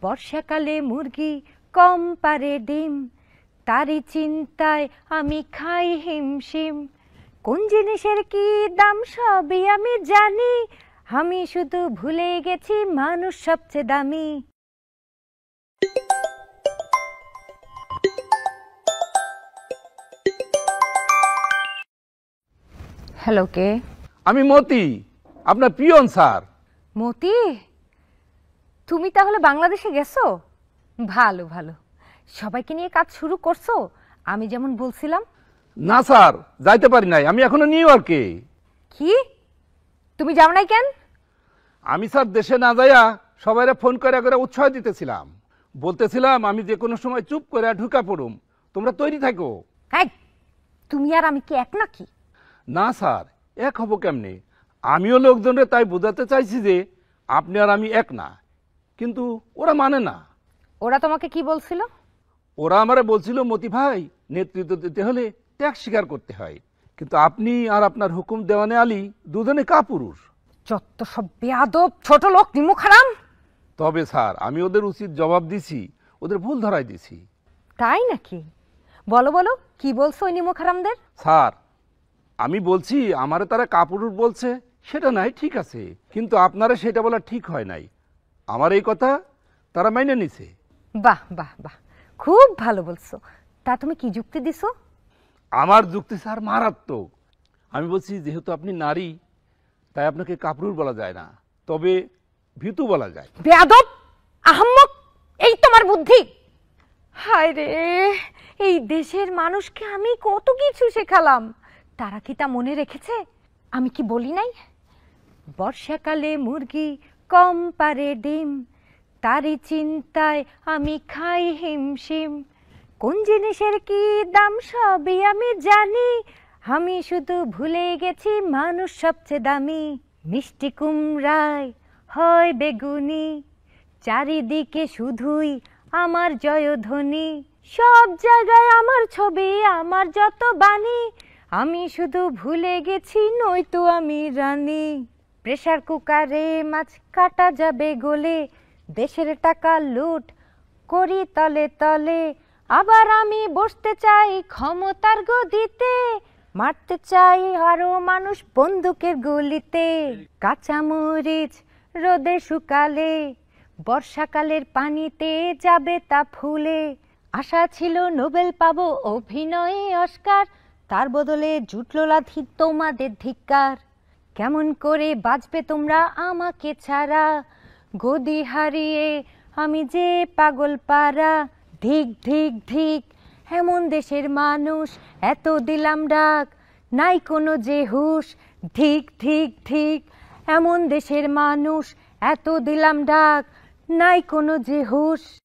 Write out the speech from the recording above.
বর্ষাকালে মুরগি কম পারে ডিম, তারই চিন্তায় আমি খাই হিমশিম। কোন জিনিসের কি দাম সবই আমি জানি, আমি শুধু ভুলে গেছি মানুষ সবচেয়ে দামি। হ্যালো, কে? আমি মতি, আপনার পিয়ন স্যার। মতি, তুমি তাহলে বাংলাদেশে গেছো? ভালো ভালো, সবাইকে নিয়ে কাজ শুরু করছো আমি যেমন বলছিলাম? না স্যার, যাইতে পারি নাই, আমি এখনো নিউ ইয়র্কে। কি, তুমি যাও নাই কেন? আমি স্যার দেশে না যাইয়া সবাইরে ফোন করে করে উৎসাহ দিতেছিলাম, বলতেছিলাম আমি যে কোনো সময় চুপ করে ঢুকা পড়ুম, তোমরা তৈরি থাকো। হ্যাঁ, তুমি আর আমি কি এক নাকি? না স্যার, এক হব কেমনে? আমিও লোকজনরে তাই বোঝাতে চাইছি যে আপনি আর আমি এক না, কিন্তু ওরা মানে না। ওরা তোমাকে কি বলছিল? ওরা আমারে বলছিল মতি ভাই, নেতৃত্ব দিতে হলে ত্যাগ স্বীকার করতে হয়, কিন্তু আপনি আর আপনার হুকুম দেওয়ানে আলী দুজনে কাপুরুষ। যত সব বেয়াদব ছোট লোক, নিমুখ হারাম। তবে স্যার, আমি ওদের উচিত জবাব দিছি, ওদের ভুল ধরাই দিছি। তাই নাকি? বলো বলো, কি বলছো ওই নিমুখ হারামদের? স্যার, আমি বলছি আমারে তারা কাপুরুষ বলছে, সেটা নাই ঠিক আছে, কিন্তু আপনারা সেটা বলা ঠিক হয় নাই। আমার এই কথা তারা মাইনে নিছে। বাহ বাহ বাহ, খুব ভালো বলছো। তা তুমি কি যুক্তি দিছো? আমার যুক্তি স্যার মারাত্মক। আমি বলছি যেহেতু আপনি নারী, তাই আপনাকে কাপুরুষ বলা যায় না, তবে ভীতু বলা যায়। বেয়াদব, আহাম্মক, এই তোমার বুদ্ধি? হায় রে, এই দেশের মানুষকে আমি কত কিছু শেখালাম, তারা কি তা মনে রেখেছে? আমি কি বলি নাই, বর্ষাকালে মুরগি কম পারে ডিম, তারই চিন্তায় আমি খাই হিমশিম। কোন জিনিসের কি দাম সবই আমি জানি, আমি শুধু ভুলে গেছি মানুষ সবচেয়ে দামি। মিষ্টি কুমড়ায় হয় বেগুনি, চারিদিকে শুধুই আমার জয়ধ্বনি, সব জায়গায় আমার ছবি, আমার যত বাণী, আমি শুধু ভুলে গেছি নয়তো আমি রানী। প্রেসার কুকারে মাছ কাটা যাবে গলে, দেশের টাকা লুট করি তলে তলে, আবার আমি বসতে চাই ক্ষমতার গদিতে, মারতে চাই আরো মানুষ বন্দুকের গুলিতে। কাঁচামরিচ রোদে শুকালে, বর্ষাকালের পানিতে যাবে তা ফুলে, আশা ছিল নোবেল পাবো অভিনয়ে অস্কার, তার বদলে জুটলো লাথি তোমাদের ধিক্কার। কেমন করে বাঁচবে তোমরা আমাকে ছাড়া, গদি হারিয়ে আমি যে পাগল পারা। ধিক ধিক ধিক, এমন দেশের মানুষ এত দিলাম ডাক, নাই কোনো যে হুঁশ। ধিক ধিক ধিক, এমন দেশের মানুষ এত দিলাম ডাক, নাই কোনো যে হুঁশ।